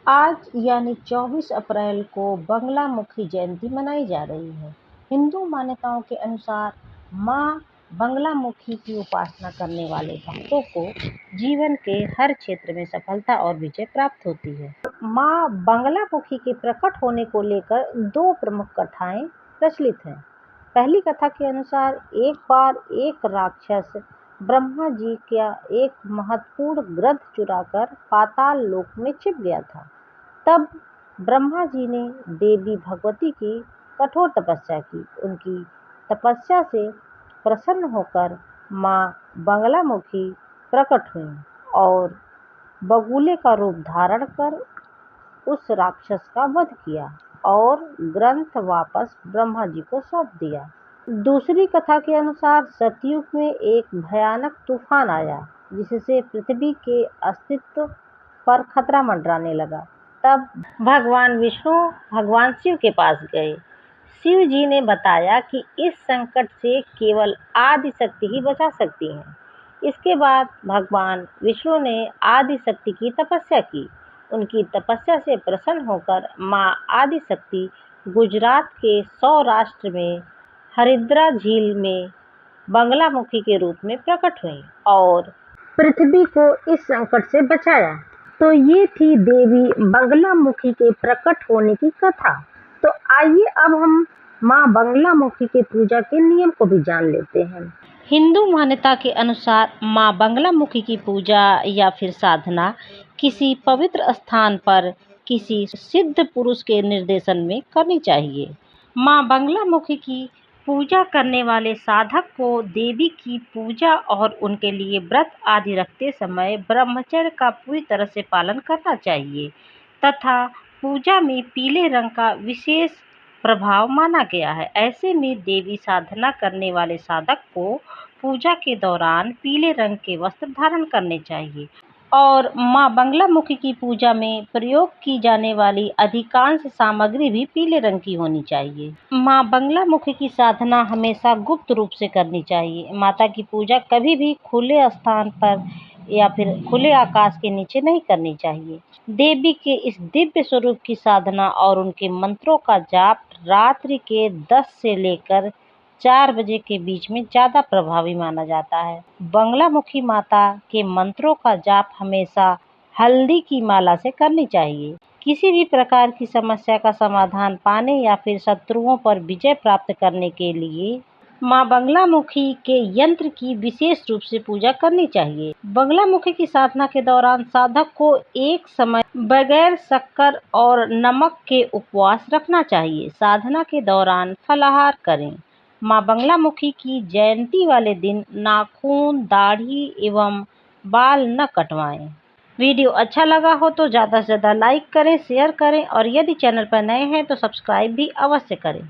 आज यानी 24 अप्रैल को बगलामुखी जयंती मनाई जा रही है। हिंदू मान्यताओं के अनुसार माँ बगलामुखी की उपासना करने वाले भक्तों को जीवन के हर क्षेत्र में सफलता और विजय प्राप्त होती है। माँ बगलामुखी के प्रकट होने को लेकर दो प्रमुख कथाएं प्रचलित हैं। पहली कथा के अनुसार एक बार एक राक्षस ब्रह्मा जी का एक महत्वपूर्ण ग्रंथ चुराकर पाताल लोक में छिप गया था। तब ब्रह्मा जी ने देवी भगवती की कठोर तपस्या की। उनकी तपस्या से प्रसन्न होकर माँ बगलामुखी प्रकट हुई और बगुले का रूप धारण कर उस राक्षस का वध किया और ग्रंथ वापस ब्रह्मा जी को सौंप दिया। दूसरी कथा के अनुसार सतयुग में एक भयानक तूफान आया जिससे पृथ्वी के अस्तित्व पर खतरा मंडराने लगा। तब भगवान विष्णु भगवान शिव के पास गए। शिव जी ने बताया कि इस संकट से केवल आदि शक्ति ही बचा सकती हैं। इसके बाद भगवान विष्णु ने आदि शक्ति की तपस्या की। उनकी तपस्या से प्रसन्न होकर माँ आदि शक्ति गुजरात के सौराष्ट्र में हरिद्रा झील में बगलामुखी के रूप में प्रकट हुई और पृथ्वी को इस संकट से बचाया। तो ये थी देवी बगलामुखी के प्रकट होने की कथा। तो आइए अब हम माँ बगलामुखी के पूजा के नियम को भी जान लेते हैं। हिंदू मान्यता के अनुसार माँ बगलामुखी की पूजा या फिर साधना किसी पवित्र स्थान पर किसी सिद्ध पुरुष के निर्देशन में करनी चाहिए। माँ बगलामुखी की पूजा करने वाले साधक को देवी की पूजा और उनके लिए व्रत आदि रखते समय ब्रह्मचर्य का पूरी तरह से पालन करना चाहिए तथा पूजा में पीले रंग का विशेष प्रभाव माना गया है। ऐसे में देवी साधना करने वाले साधक को पूजा के दौरान पीले रंग के वस्त्र धारण करने चाहिए और माँ बगलामुखी की पूजा में प्रयोग की जाने वाली अधिकांश सामग्री भी पीले रंग की होनी चाहिए। माँ बगलामुखी की साधना हमेशा गुप्त रूप से करनी चाहिए। माता की पूजा कभी भी खुले स्थान पर या फिर खुले आकाश के नीचे नहीं करनी चाहिए। देवी के इस दिव्य स्वरूप की साधना और उनके मंत्रों का जाप रात्रि के 10 से लेकर 4 बजे के बीच में ज़्यादा प्रभावी माना जाता है। बगलामुखी माता के मंत्रों का जाप हमेशा हल्दी की माला से करनी चाहिए। किसी भी प्रकार की समस्या का समाधान पाने या फिर शत्रुओं पर विजय प्राप्त करने के लिए माँ बगलामुखी के यंत्र की विशेष रूप से पूजा करनी चाहिए। बगलामुखी की साधना के दौरान साधक को एक समय बगैर शक्कर और नमक के उपवास रखना चाहिए। साधना के दौरान फलाहार करें। माँ बगलामुखी की जयंती वाले दिन नाखून, दाढ़ी एवं बाल न कटवाएं। वीडियो अच्छा लगा हो तो ज़्यादा से ज़्यादा लाइक करें, शेयर करें और यदि चैनल पर नए हैं तो सब्सक्राइब भी अवश्य करें।